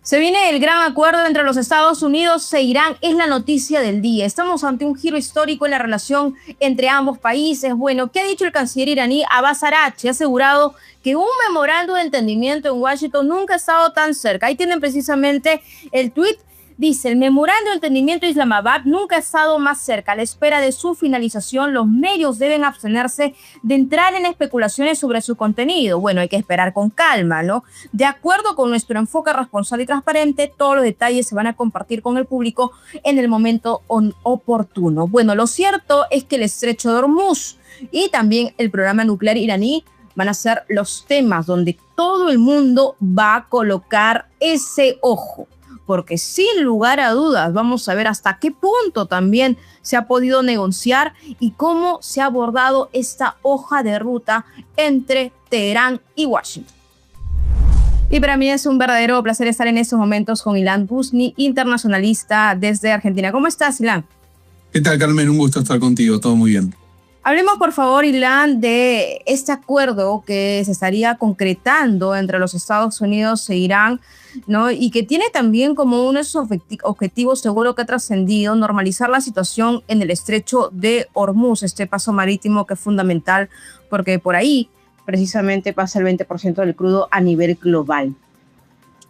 Se viene el gran acuerdo entre los Estados Unidos e Irán, es la noticia del día. Estamos ante un giro histórico en la relación entre ambos países. Bueno, ¿qué ha dicho el canciller iraní Abbas Araghchi? Ha asegurado que un memorando de entendimiento en Washington nunca ha estado tan cerca. Ahí tienen precisamente el tuit. Dice, el memorando de entendimiento de Islamabad nunca ha estado más cerca. A la espera de su finalización, los medios deben abstenerse de entrar en especulaciones sobre su contenido. Bueno, hay que esperar con calma, ¿no? De acuerdo con nuestro enfoque responsable y transparente, todos los detalles se van a compartir con el público en el momento oportuno. Bueno, lo cierto es que el estrecho de Hormuz y también el programa nuclear iraní van a ser los temas donde todo el mundo va a colocar ese ojo. Porque sin lugar a dudas vamos a ver hasta qué punto también se ha podido negociar y cómo se ha abordado esta hoja de ruta entre Teherán y Washington. Y para mí es un verdadero placer estar en estos momentos con Ilan Busni, internacionalista desde Argentina. ¿Cómo estás, Ilan? ¿Qué tal, Carmen? Un gusto estar contigo, todo muy bien. Hablemos, por favor, Ilan, de este acuerdo que se estaría concretando entre los Estados Unidos e Irán, ¿no? Y que tiene también como uno de sus objetivos, seguro que ha trascendido, normalizar la situación en el estrecho de Hormuz, este paso marítimo que es fundamental porque por ahí precisamente pasa el 20% del crudo a nivel global.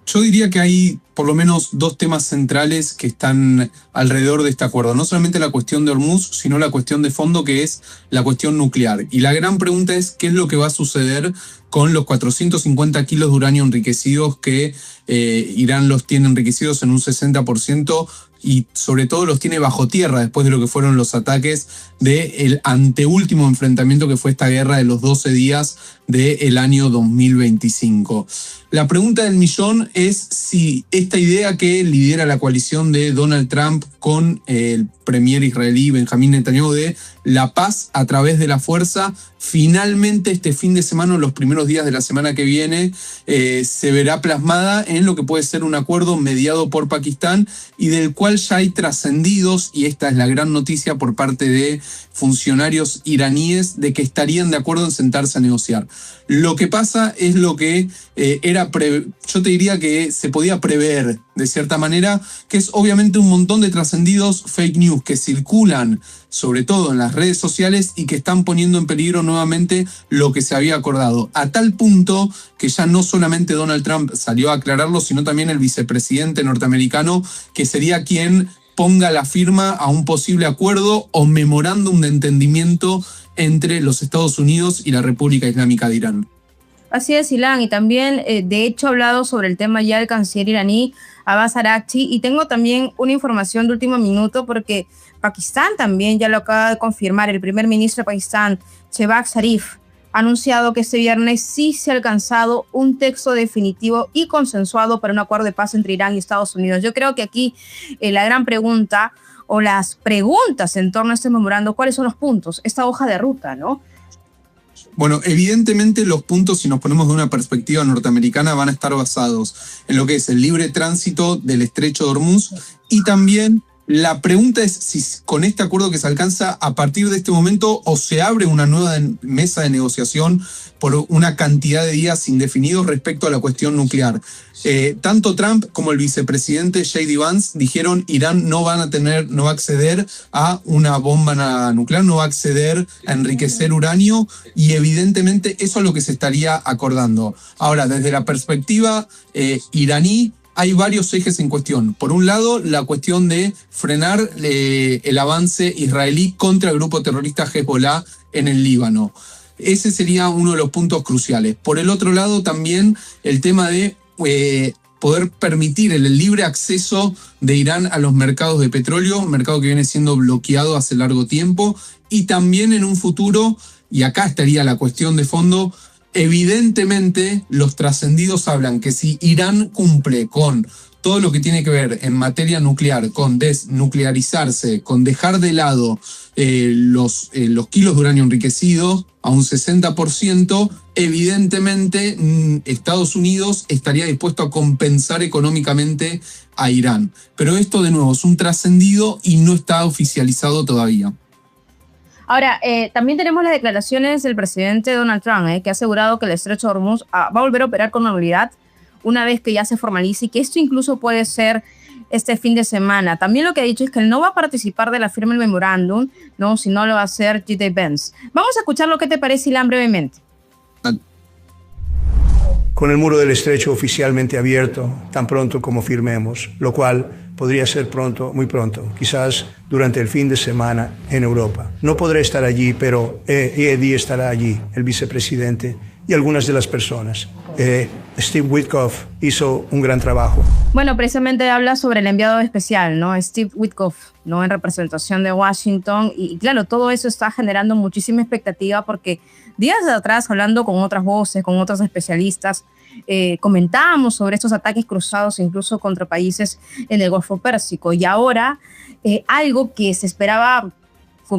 Yo diría que hay por lo menos dos temas centrales que están alrededor de este acuerdo. No solamente la cuestión de Hormuz, sino la cuestión de fondo, que es la cuestión nuclear. Y la gran pregunta es qué es lo que va a suceder con los 450 kilos de uranio enriquecidos que Irán los tiene enriquecidos en un 60%, y sobre todo los tiene bajo tierra después de lo que fueron los ataques del anteúltimo enfrentamiento que fue esta guerra de los 12 días del año 2025. La pregunta del millón es si esta idea que lidera la coalición de Donald Trump con el premier israelí Benjamín Netanyahu de la paz a través de la fuerza, finalmente este fin de semana o los primeros días de la semana que viene se verá plasmada en lo que puede ser un acuerdo mediado por Pakistán y del cual ya hay trascendidos, y esta es la gran noticia por parte de funcionarios iraníes, de que estarían de acuerdo en sentarse a negociar. Lo que pasa es lo que yo te diría que se podía prever de cierta manera, que es obviamente un montón de trascendidos fake news que circulan sobre todo en las redes sociales y que están poniendo en peligro nuevamente lo que se había acordado, a tal punto que ya no solamente Donald Trump salió a aclararlo, sino también el vicepresidente norteamericano, que sería quien ponga la firma a un posible acuerdo o memorándum de entendimiento entre los Estados Unidos y la República Islámica de Irán. Así es, Ilan, y también de hecho ha hablado sobre el tema ya el canciller iraní Abbas Araghchi, y tengo también una información de último minuto porque Pakistán también ya lo acaba de confirmar. El primer ministro de Pakistán, Shehbaz Sharif, ha anunciado que este viernes sí se ha alcanzado un texto definitivo y consensuado para un acuerdo de paz entre Irán y Estados Unidos. Yo creo que aquí la gran pregunta o las preguntas en torno a este memorando, ¿cuáles son los puntos? Esta hoja de ruta, ¿no? Bueno, evidentemente los puntos, si nos ponemos de una perspectiva norteamericana, van a estar basados en lo que es el libre tránsito del estrecho de Hormuz, y también la pregunta es si con este acuerdo que se alcanza a partir de este momento o se abre una nueva mesa de negociación por una cantidad de días indefinidos respecto a la cuestión nuclear. Tanto Trump como el vicepresidente J.D. Vance dijeron Irán no va a acceder a una bomba nuclear, no va a acceder a enriquecer uranio, y evidentemente eso es lo que se estaría acordando. Ahora, desde la perspectiva iraní, hay varios ejes en cuestión. Por un lado, la cuestión de frenar el avance israelí contra el grupo terrorista Hezbollah en el Líbano. Ese sería uno de los puntos cruciales. Por el otro lado, también el tema de poder permitir el libre acceso de Irán a los mercados de petróleo, un mercado que viene siendo bloqueado hace largo tiempo, y también en un futuro, y acá estaría la cuestión de fondo, evidentemente los trascendidos hablan que si Irán cumple con todo lo que tiene que ver en materia nuclear, con desnuclearizarse, con dejar de lado los kilos de uranio enriquecido a un 60%, evidentemente Estados Unidos estaría dispuesto a compensar económicamente a Irán. Pero esto, de nuevo, es un trascendido y no está oficializado todavía. Ahora, también tenemos las declaraciones del presidente Donald Trump, que ha asegurado que el estrecho de Hormuz va a volver a operar con normalidad una vez que ya se formalice y que esto incluso puede ser este fin de semana. También lo que ha dicho es que él no va a participar de la firma del memorándum, ¿no? Sino lo va a hacer J.D. Vance. Vamos a escuchar lo que te parece, Ilan, brevemente. Con el muro del estrecho oficialmente abierto, tan pronto como firmemos, lo cual podría ser pronto, muy pronto, quizás durante el fin de semana en Europa. No podré estar allí, pero Eddie estará allí, el vicepresidente, y algunas de las personas. Steve Witkoff hizo un gran trabajo. Bueno, precisamente habla sobre el enviado especial, ¿no? Steve Witkoff, ¿no? En representación de Washington. Y claro, todo eso está generando muchísima expectativa porque días atrás, hablando con otras voces, con otros especialistas, comentábamos sobre estos ataques cruzados incluso contra países en el Golfo Pérsico. Y ahora algo que se esperaba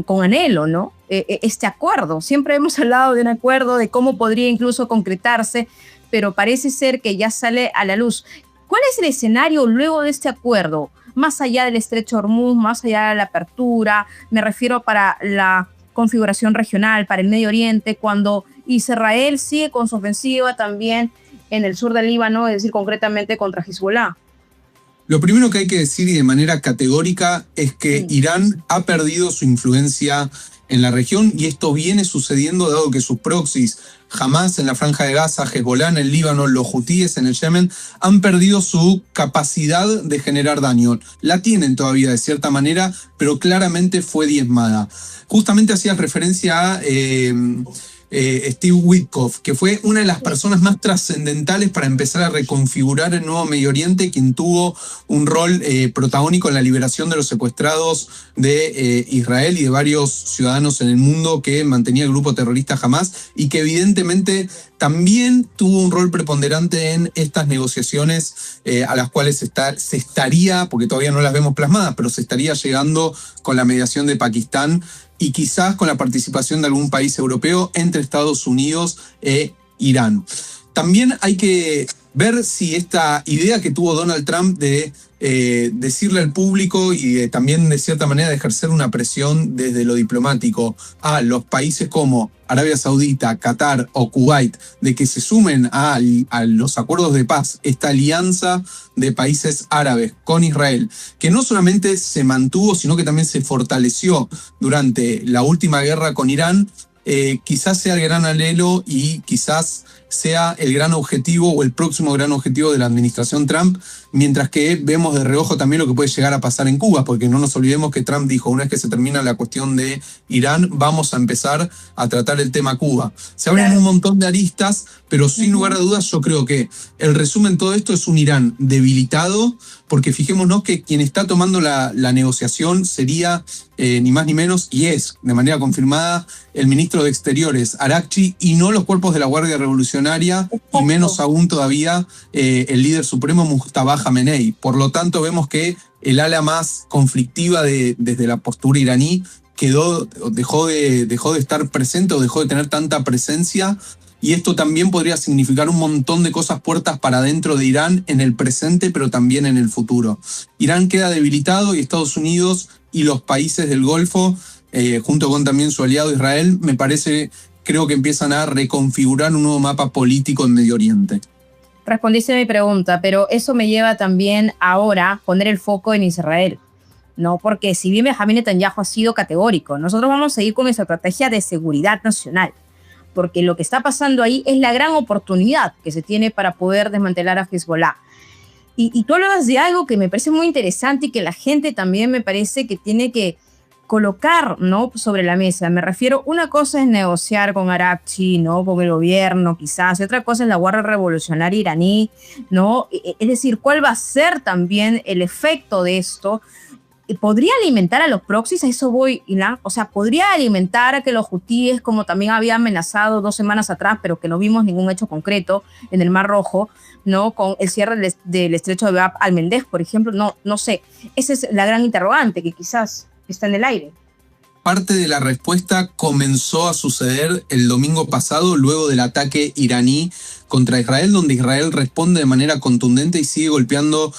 con anhelo, ¿no? Este acuerdo. Siempre hemos hablado de un acuerdo, de cómo podría incluso concretarse, pero parece ser que ya sale a la luz. ¿Cuál es el escenario luego de este acuerdo? Más allá del estrecho de Hormuz, más allá de la apertura, me refiero para la configuración regional, para el Medio Oriente, cuando Israel sigue con su ofensiva también en el sur del Líbano, es decir, concretamente contra Hezbollah. Lo primero que hay que decir y de manera categórica es que Irán ha perdido su influencia en la región y esto viene sucediendo dado que sus proxies, Hamas en la Franja de Gaza, Hezbollah en el Líbano, los hutíes en el Yemen, han perdido su capacidad de generar daño. La tienen todavía de cierta manera, pero claramente fue diezmada. Justamente hacías referencia a Steve Witkoff, que fue una de las personas más trascendentales para empezar a reconfigurar el nuevo Medio Oriente, quien tuvo un rol protagónico en la liberación de los secuestrados de Israel y de varios ciudadanos en el mundo que mantenía el grupo terrorista Hamas y que evidentemente también tuvo un rol preponderante en estas negociaciones a las cuales se estaría, porque todavía no las vemos plasmadas, pero se estaría llegando con la mediación de Pakistán y quizás con la participación de algún país europeo entre Estados Unidos e Irán. También hay que ver si esta idea que tuvo Donald Trump de decirle al público y también de cierta manera de ejercer una presión desde lo diplomático a los países como Arabia Saudita, Qatar o Kuwait de que se sumen a los acuerdos de paz, esta alianza de países árabes con Israel, que no solamente se mantuvo, sino que también se fortaleció durante la última guerra con Irán, quizás sea el gran anhelo y quizás sea el gran objetivo o el próximo gran objetivo de la administración Trump, mientras que vemos de reojo también lo que puede llegar a pasar en Cuba, porque no nos olvidemos que Trump dijo, una vez que se termina la cuestión de Irán, vamos a empezar a tratar el tema Cuba. Se abren un montón de aristas, pero sin lugar a dudas yo creo que el resumen de todo esto es un Irán debilitado, porque fijémonos que quien está tomando la negociación sería ni más ni menos, y es de manera confirmada, el ministro de Exteriores, Araghchi, y no los cuerpos de la Guardia Revolucionaria, y menos aún todavía el líder supremo Mustafa Khamenei. Por lo tanto, vemos que el ala más conflictiva desde la postura iraní dejó de estar presente o dejó de tener tanta presencia. Y esto también podría significar un montón de cosas puertas para dentro de Irán en el presente, pero también en el futuro. Irán queda debilitado y Estados Unidos y los países del Golfo, junto con también su aliado Israel, creo que empiezan a reconfigurar un nuevo mapa político en Medio Oriente. Respondiste a mi pregunta, pero eso me lleva también ahora a poner el foco en Israel, ¿no? Porque si bien Benjamín Netanyahu ha sido categórico, nosotros vamos a seguir con esa estrategia de seguridad nacional, porque lo que está pasando ahí es la gran oportunidad que se tiene para poder desmantelar a Hezbollah. Y tú hablabas de algo que me parece muy interesante y que la gente también me parece que tiene que colocar, ¿no?, sobre la mesa. Me refiero, una cosa es negociar con Araghchi, ¿no?, con el gobierno quizás, y otra cosa es la Guardia Revolucionaria iraní, ¿no? Es decir, ¿cuál va a ser también el efecto de esto? ¿Podría alimentar a los proxies? A eso voy, Ilan. O sea, ¿podría alimentar a que los hutíes, como también había amenazado 2 semanas atrás, pero que no vimos ningún hecho concreto en el Mar Rojo, ¿no?, con el cierre del estrecho de Bab al-Mandeb, por ejemplo? No sé. Esa es la gran interrogante que quizás está en el aire. Parte de la respuesta comenzó a suceder el domingo pasado, luego del ataque iraní contra Israel, donde Israel responde de manera contundente y sigue golpeando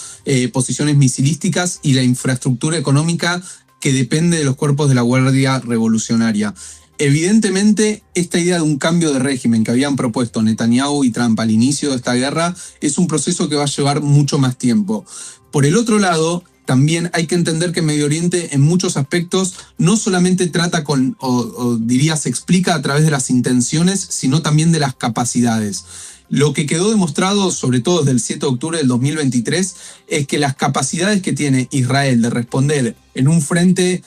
posiciones misilísticas y la infraestructura económica que depende de los cuerpos de la Guardia Revolucionaria. Evidentemente, esta idea de un cambio de régimen que habían propuesto Netanyahu y Trump al inicio de esta guerra es un proceso que va a llevar mucho más tiempo. Por el otro lado, también hay que entender que Medio Oriente en muchos aspectos no solamente trata con, o diría, se explica a través de las intenciones, sino también de las capacidades. Lo que quedó demostrado, sobre todo desde el 7 de octubre del 2023, es que las capacidades que tiene Israel de responder en un frente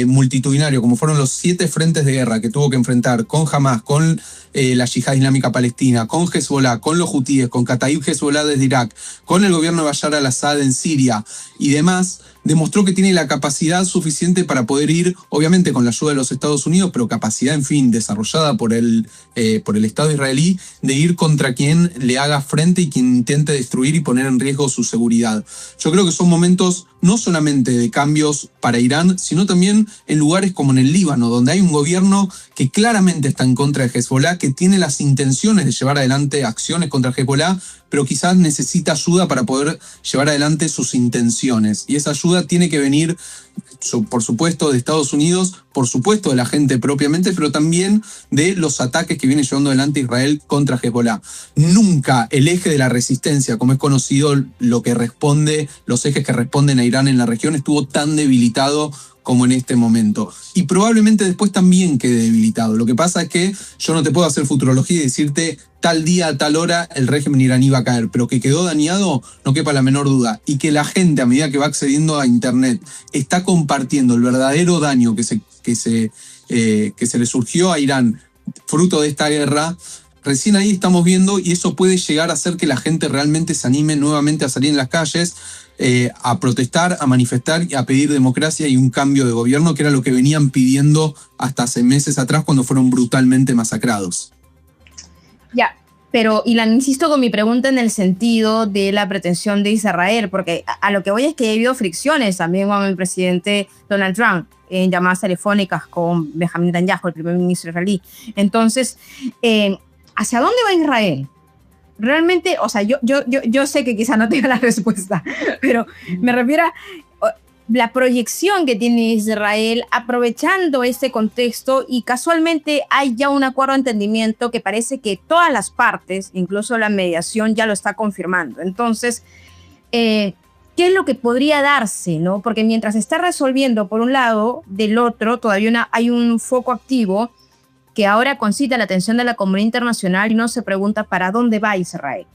multitudinario, como fueron los 7 frentes de guerra que tuvo que enfrentar con Hamas, con la Yihad Islámica Palestina, con Hezbollah, con los hutíes, con Kataib Hezbollah desde Irak, con el gobierno de Bashar al-Assad en Siria y demás, demostró que tiene la capacidad suficiente para poder ir, obviamente con la ayuda de los Estados Unidos, pero capacidad, en fin, desarrollada por el Estado israelí, de ir contra quien le haga frente y quien intente destruir y poner en riesgo su seguridad. Yo creo que son momentos no solamente de cambios para Irán, sino también en lugares como en el Líbano, donde hay un gobierno que claramente está en contra de Hezbollah, que tiene las intenciones de llevar adelante acciones contra Hezbollah, pero quizás necesita ayuda para poder llevar adelante sus intenciones. Y esa ayuda tiene que venir, por supuesto, de Estados Unidos, por supuesto de la gente propiamente, pero también de los ataques que viene llevando adelante Israel contra Hezbollah. Nunca el eje de la resistencia, como es conocido, los ejes que responden a Irán en la región, estuvo tan debilitado como en este momento. Y probablemente después también quede debilitado. Lo que pasa es que yo no te puedo hacer futurología y decirte tal día, a tal hora, el régimen iraní va a caer, pero que quedó dañado, no quepa la menor duda. Y que la gente, a medida que va accediendo a Internet, está compartiendo el verdadero daño que se le surgió a Irán fruto de esta guerra, recién ahí estamos viendo, y eso puede llegar a hacer que la gente realmente se anime nuevamente a salir en las calles, a protestar, a manifestar y a pedir democracia y un cambio de gobierno, que era lo que venían pidiendo hasta hace meses atrás cuando fueron brutalmente masacrados. Ya, pero Ilan, insisto con mi pregunta en el sentido de la pretensión de Israel, porque a lo que voy es que ha habido fricciones también con el presidente Donald Trump en llamadas telefónicas con Benjamin Netanyahu, el primer ministro israelí. Entonces, ¿hacia dónde va Israel? Realmente, o sea, yo sé que quizá no tenga la respuesta, pero me refiero a la proyección que tiene Israel aprovechando este contexto, y casualmente hay ya un acuerdo de entendimiento que parece que todas las partes, incluso la mediación, ya lo está confirmando. Entonces, ¿qué es lo que podría darse, ¿no? Porque mientras se está resolviendo por un lado, del otro todavía hay un foco activo que ahora concita la atención de la comunidad internacional y uno se pregunta para dónde va Israel.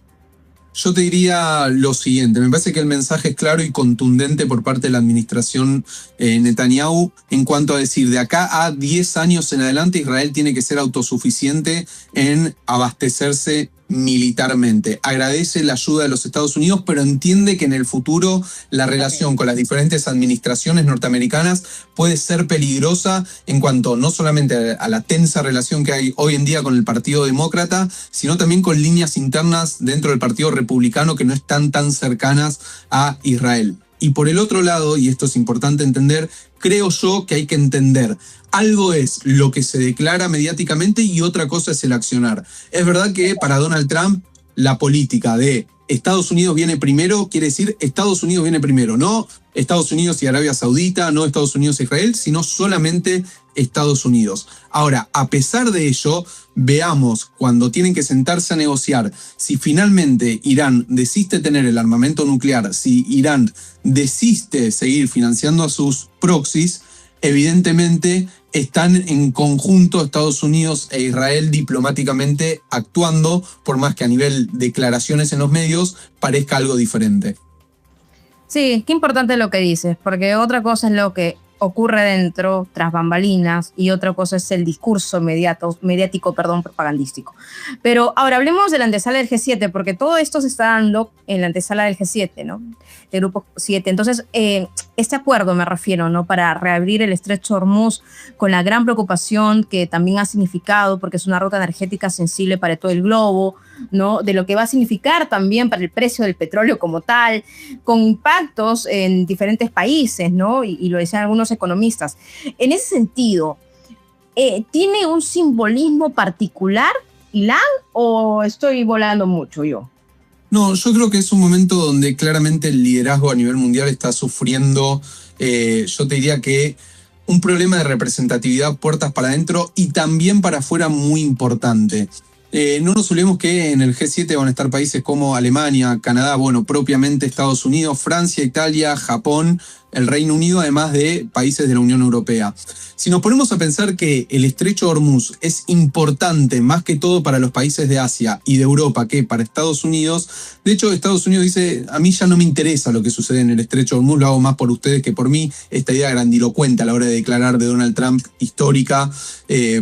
Yo te diría lo siguiente, me parece que el mensaje es claro y contundente por parte de la administración Netanyahu en cuanto a decir, de acá a 10 años en adelante Israel tiene que ser autosuficiente en abastecerse militarmente. Agradece la ayuda de los Estados Unidos, pero entiende que en el futuro la relación con las diferentes administraciones norteamericanas puede ser peligrosa en cuanto no solamente a la tensa relación que hay hoy en día con el Partido Demócrata, sino también con líneas internas dentro del Partido Republicano que no están tan cercanas a Israel. Y por el otro lado, y esto es importante entender, creo yo que hay que entender, algo es lo que se declara mediáticamente y otra cosa es el accionar. Es verdad que para Donald Trump la política de Estados Unidos viene primero quiere decir Estados Unidos viene primero, no Estados Unidos y Arabia Saudita, no Estados Unidos e Israel, sino solamente Estados Unidos. Ahora, a pesar de ello, veamos cuando tienen que sentarse a negociar si finalmente Irán desiste tener el armamento nuclear, si Irán desiste seguir financiando a sus proxies, evidentemente están en conjunto Estados Unidos e Israel diplomáticamente actuando, por más que a nivel de declaraciones en los medios parezca algo diferente. Sí, qué importante lo que dices, porque otra cosa es lo que ocurre dentro, tras bambalinas, y otra cosa es el discurso mediático, propagandístico. Pero ahora hablemos de la antesala del G7, porque todo esto se está dando en la antesala del G7, ¿no? El Grupo 7. Entonces, este acuerdo me refiero, ¿no? Para reabrir el estrecho de Hormuz, con la gran preocupación que también ha significado, porque es una ruta energética sensible para todo el globo, ¿no? De lo que va a significar también para el precio del petróleo como tal, con impactos en diferentes países, ¿no? Y lo decían algunos economistas. En ese sentido, ¿tiene un simbolismo particular, Ilan, o estoy volando mucho yo? No, yo creo que es un momento donde claramente el liderazgo a nivel mundial está sufriendo, yo te diría que un problema de representatividad puertas para adentro y también para afuera muy importante. No nos olvidemos que en el G7 van a estar países como Alemania, Canadá, bueno, propiamente Estados Unidos, Francia, Italia, Japón, el Reino Unido, además de países de la Unión Europea. Si nos ponemos a pensar que el estrecho de Hormuz es importante más que todo para los países de Asia y de Europa que para Estados Unidos, de hecho Estados Unidos dice, a mí ya no me interesa lo que sucede en el estrecho de Hormuz, lo hago más por ustedes que por mí. Esta idea grandilocuente a la hora de declarar de Donald Trump, histórica,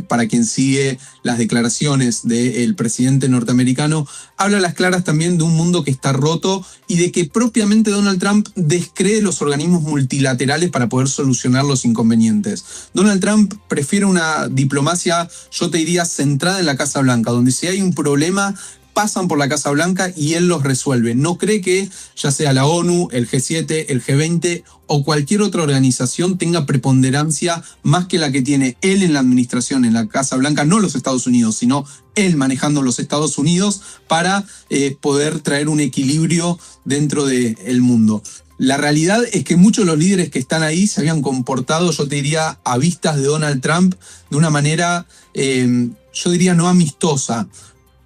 para quien sigue las declaraciones del presidente norteamericano, habla a las claras también de un mundo que está roto y de que propiamente Donald Trump descree los organismos multilaterales para poder solucionar los inconvenientes. Donald Trump prefiere una diplomacia, yo te diría, centrada en la Casa Blanca, donde si hay un problema, pasan por la Casa Blanca y él los resuelve. No cree que ya sea la ONU, el G7, el G20 o cualquier otra organización tenga preponderancia más que la que tiene él en la administración, en la Casa Blanca, no los Estados Unidos, sino él manejando los Estados Unidos para poder traer un equilibrio dentro del mundo. La realidad es que muchos de los líderes que están ahí se habían comportado, yo te diría, a vistas de Donald Trump de una manera, yo diría, no amistosa.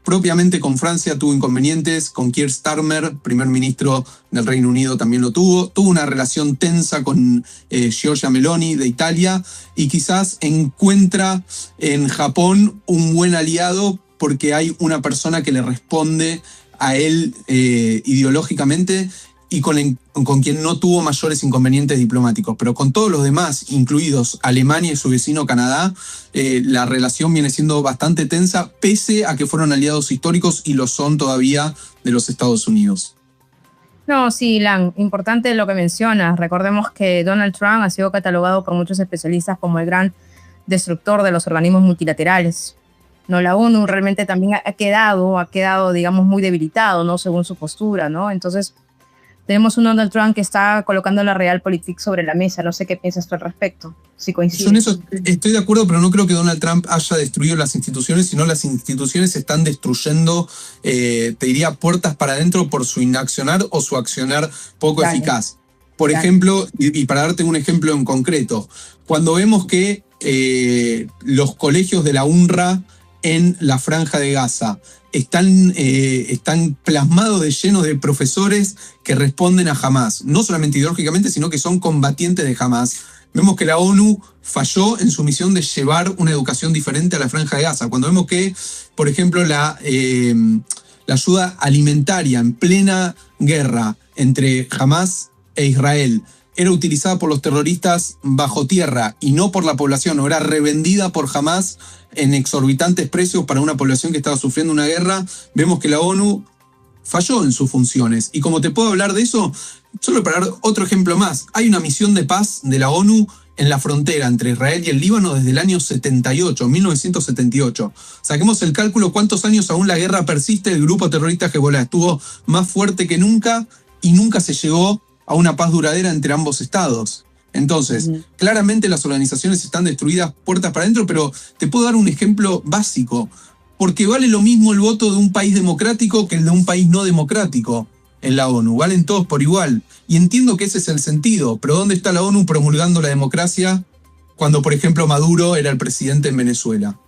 Propiamente con Francia tuvo inconvenientes, con Keir Starmer, primer ministro del Reino Unido, también lo tuvo. Tuvo una relación tensa con Giorgia Meloni de Italia y quizás encuentra en Japón un buen aliado porque hay una persona que le responde a él ideológicamente y con quien no tuvo mayores inconvenientes diplomáticos. Pero con todos los demás, incluidos Alemania y su vecino Canadá, la relación viene siendo bastante tensa, pese a que fueron aliados históricos y lo son todavía de los Estados Unidos. No, sí, Ilan, importante lo que mencionas. Recordemos que Donald Trump ha sido catalogado por muchos especialistas como el gran destructor de los organismos multilaterales. No, la ONU realmente también ha quedado, digamos, muy debilitado, ¿no? Según su postura, ¿no? Entonces, tenemos un Donald Trump que está colocando la realpolitik sobre la mesa. No sé qué piensas tú al respecto, si coincides. Yo en eso estoy de acuerdo, pero no creo que Donald Trump haya destruido las instituciones, sino las instituciones se están destruyendo, te diría, puertas para adentro por su inaccionar o su accionar poco eficaz. Por ejemplo, y para darte un ejemplo en concreto, cuando vemos que los colegios de la UNRWA en la Franja de Gaza están plasmados de llenos de profesores que responden a Hamás, no solamente ideológicamente, sino que son combatientes de Hamás. Vemos que la ONU falló en su misión de llevar una educación diferente a la Franja de Gaza. Cuando vemos que, por ejemplo, la ayuda alimentaria en plena guerra entre Hamás e Israel era utilizada por los terroristas bajo tierra y no por la población, o era revendida por Hamás en exorbitantes precios para una población que estaba sufriendo una guerra, vemos que la ONU falló en sus funciones. Y como te puedo hablar de eso, solo para dar otro ejemplo más, hay una misión de paz de la ONU en la frontera entre Israel y el Líbano desde el año 78, 1978. Saquemos el cálculo cuántos años aún la guerra persiste, el grupo terrorista Hezbollah estuvo más fuerte que nunca y nunca se llegó a una paz duradera entre ambos estados. Entonces, claramente las organizaciones están destruidas puertas para adentro, pero te puedo dar un ejemplo básico, porque vale lo mismo el voto de un país democrático que el de un país no democrático en la ONU, valen todos por igual. Y entiendo que ese es el sentido, pero ¿dónde está la ONU promulgando la democracia cuando, por ejemplo, Maduro era el presidente en Venezuela?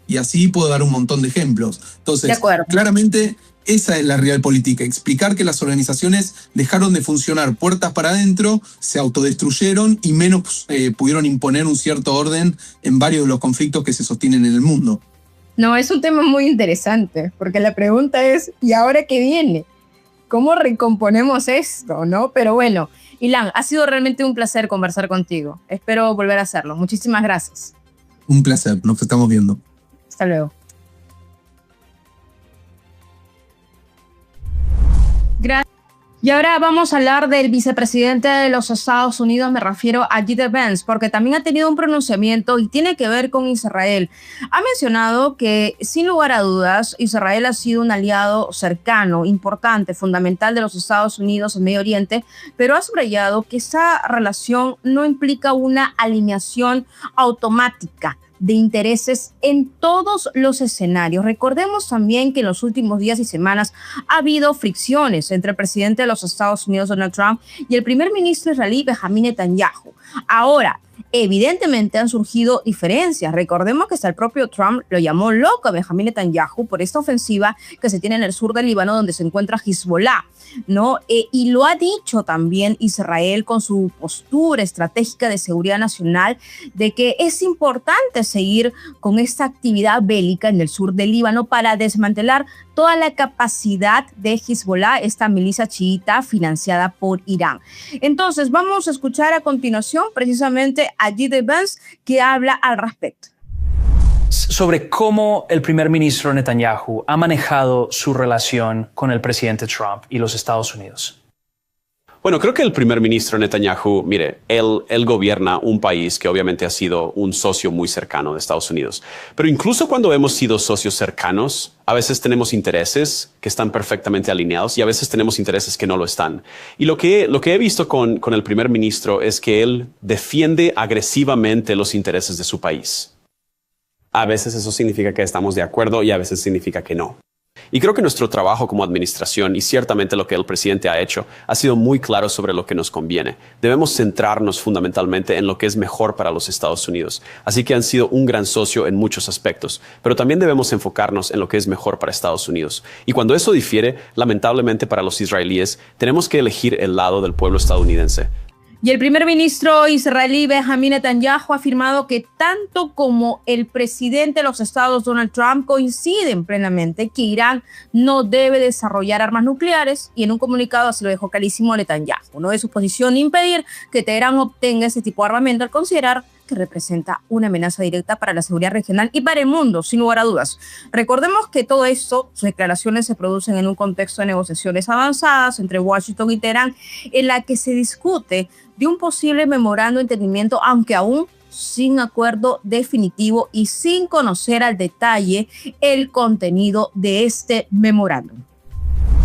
Y así puedo dar un montón de ejemplos. Entonces, claramente esa es la realpolitik, explicar que las organizaciones dejaron de funcionar puertas para adentro, se autodestruyeron y menos pudieron imponer un cierto orden en varios de los conflictos que se sostienen en el mundo. No, es un tema muy interesante, porque la pregunta es, ¿y ahora qué viene? ¿Cómo recomponemos esto, no? Pero bueno, Ilan, ha sido realmente un placer conversar contigo. Espero volver a hacerlo. Muchísimas gracias. Un placer, nos estamos viendo. Hasta luego. Gracias. Y ahora vamos a hablar del vicepresidente de los Estados Unidos, me refiero a J.D. Vance, porque también ha tenido un pronunciamiento y tiene que ver con Israel. Ha mencionado que, sin lugar a dudas, Israel ha sido un aliado cercano, importante, fundamental de los Estados Unidos en Medio Oriente, pero ha subrayado que esa relación no implica una alineación automática de intereses en todos los escenarios. Recordemos también que en los últimos días y semanas ha habido fricciones entre el presidente de los Estados Unidos, Donald Trump, y el primer ministro israelí, Benjamin Netanyahu. Ahora, Evidentemente han surgido diferencias. Recordemos que hasta el propio Trump lo llamó loco a Benjamín Netanyahu por esta ofensiva que se tiene en el sur del Líbano, donde se encuentra Hezbollah, ¿no? Y lo ha dicho también Israel con su postura estratégica de seguridad nacional, de que es importante seguir con esta actividad bélica en el sur del Líbano para desmantelar toda la capacidad de Hezbollah, esta milicia chiita financiada por Irán. Entonces, vamos a escuchar a continuación precisamente a Gide Vance, que habla al respecto. Sobre cómo el primer ministro Netanyahu ha manejado su relación con el presidente Trump y los Estados Unidos. Bueno, creo que el primer ministro Netanyahu, mire, él gobierna un país que obviamente ha sido un socio muy cercano de Estados Unidos. Pero incluso cuando hemos sido socios cercanos, a veces tenemos intereses que están perfectamente alineados y a veces tenemos intereses que no lo están. Y lo que he visto con el primer ministro es que él defiende agresivamente los intereses de su país. A veces eso significa que estamos de acuerdo y a veces significa que no. Y creo que nuestro trabajo como administración y ciertamente lo que el presidente ha hecho ha sido muy claro sobre lo que nos conviene. Debemos centrarnos fundamentalmente en lo que es mejor para los Estados Unidos. Así que han sido un gran socio en muchos aspectos, pero también debemos enfocarnos en lo que es mejor para Estados Unidos. Y cuando eso difiere, lamentablemente para los israelíes, tenemos que elegir el lado del pueblo estadounidense. Y el primer ministro israelí Benjamín Netanyahu ha afirmado que tanto como el presidente de los Estados, Donald Trump, coinciden plenamente que Irán no debe desarrollar armas nucleares, y en un comunicado así lo dejó clarísimo Netanyahu. No es su posición impedir que Teherán obtenga ese tipo de armamento al considerar que representa una amenaza directa para la seguridad regional y para el mundo, sin lugar a dudas. Recordemos que todo esto, sus declaraciones se producen en un contexto de negociaciones avanzadas entre Washington y Teherán, en la que se discute de un posible memorando de entendimiento, aunque aún sin acuerdo definitivo y sin conocer al detalle el contenido de este memorándum.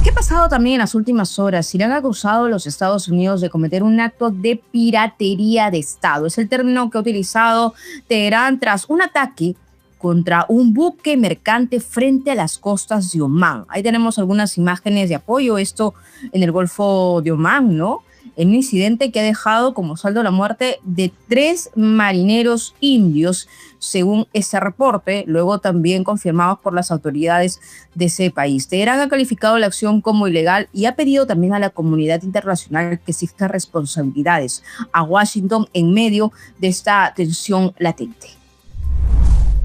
¿Qué ha pasado también en las últimas horas? Irán ha acusado a los Estados Unidos de cometer un acto de piratería de Estado. Es el término que ha utilizado Teherán tras un ataque contra un buque mercante frente a las costas de Omán. Ahí tenemos algunas imágenes de apoyo, esto en el Golfo de Omán, ¿no? En un incidente que ha dejado como saldo la muerte de 3 marineros indios, según ese reporte, luego también confirmados por las autoridades de ese país. Teherán ha calificado la acción como ilegal y ha pedido también a la comunidad internacional que exija responsabilidades a Washington en medio de esta tensión latente.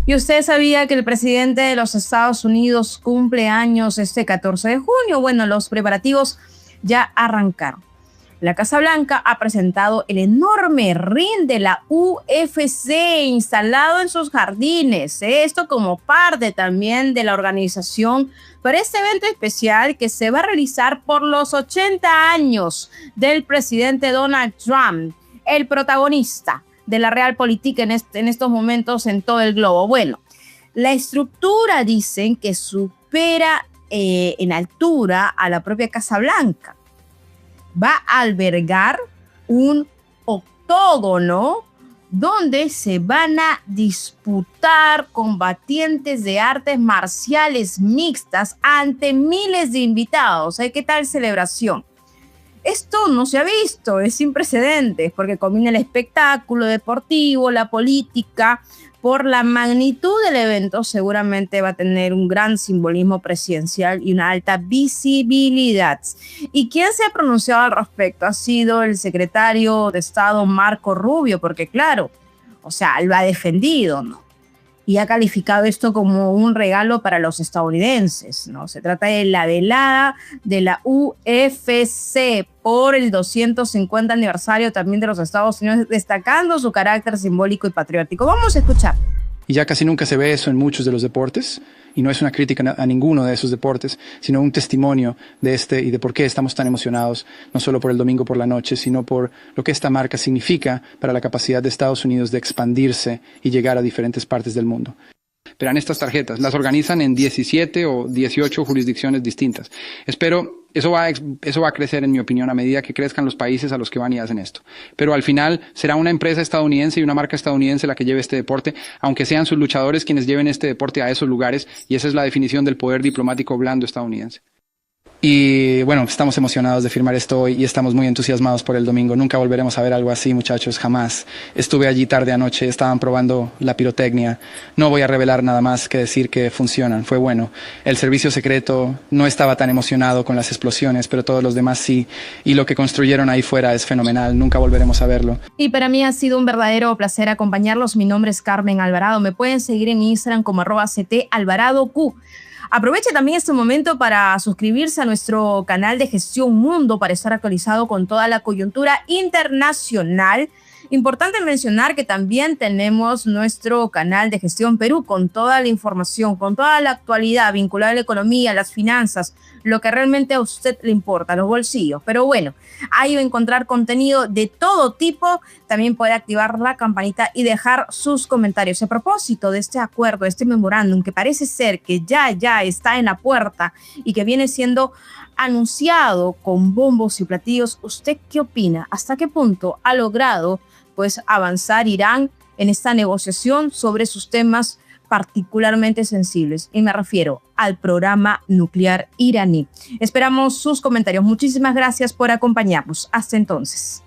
¿Y usted sabía que el presidente de los Estados Unidos cumple años este 14 de junio? Bueno, los preparativos ya arrancaron. La Casa Blanca ha presentado el enorme ring de la UFC instalado en sus jardines. Esto como parte también de la organización para este evento especial que se va a realizar por los 80 años del presidente Donald Trump, el protagonista de la realpolitik en estos momentos en todo el globo. Bueno, la estructura dicen que supera en altura a la propia Casa Blanca. Va a albergar un octógono donde se van a disputar combatientes de artes marciales mixtas ante miles de invitados. ¿Qué tal celebración? Esto no se ha visto, es sin precedentes, porque combina el espectáculo deportivo, la política. Por la magnitud del evento, seguramente va a tener un gran simbolismo presidencial y una alta visibilidad. ¿Y quién se ha pronunciado al respecto? Ha sido el secretario de Estado Marco Rubio, porque claro, o sea, lo ha defendido, ¿no? Y ha calificado esto como un regalo para los estadounidenses, ¿no? Se trata de la velada de la UFC por el 250 aniversario también de los Estados Unidos, destacando su carácter simbólico y patriótico. Vamos a escuchar. Y ya casi nunca se ve eso en muchos de los deportes, y no es una crítica a ninguno de esos deportes, sino un testimonio de y de por qué estamos tan emocionados, no solo por el domingo por la noche, sino por lo que esta marca significa para la capacidad de Estados Unidos de expandirse y llegar a diferentes partes del mundo. Verán estas tarjetas, las organizan en 17 o 18 jurisdicciones distintas. Espero, eso va a crecer, en mi opinión, a medida que crezcan los países a los que van y hacen esto. Pero al final será una empresa estadounidense y una marca estadounidense la que lleve este deporte, aunque sean sus luchadores quienes lleven este deporte a esos lugares, y esa es la definición del poder diplomático blando estadounidense. Y bueno, estamos emocionados de firmar esto hoy y estamos muy entusiasmados por el domingo. Nunca volveremos a ver algo así, muchachos, jamás. Estuve allí tarde anoche, estaban probando la pirotecnia. No voy a revelar nada más que decir que funcionan, fue bueno. El servicio secreto no estaba tan emocionado con las explosiones, pero todos los demás sí. Y lo que construyeron ahí fuera es fenomenal, nunca volveremos a verlo. Y para mí ha sido un verdadero placer acompañarlos. Mi nombre es Carmen Alvarado. Me pueden seguir en Instagram como @CTAlvaradoQ. Aproveche también este momento para suscribirse a nuestro canal de Gestión Mundo para estar actualizado con toda la coyuntura internacional. Importante mencionar que también tenemos nuestro canal de Gestión Perú con toda la información, con toda la actualidad vinculada a la economía, las finanzas, lo que realmente a usted le importa, los bolsillos. Pero bueno, ahí va a encontrar contenido de todo tipo. También puede activar la campanita y dejar sus comentarios. A propósito de este acuerdo, este memorándum que parece ser que ya está en la puerta y que viene siendo anunciado con bombos y platillos, ¿usted qué opina? ¿Hasta qué punto ha logrado avanzar Irán en esta negociación sobre sus temas particularmente sensibles? Y me refiero al programa nuclear iraní. Esperamos sus comentarios. Muchísimas gracias por acompañarnos. Hasta entonces.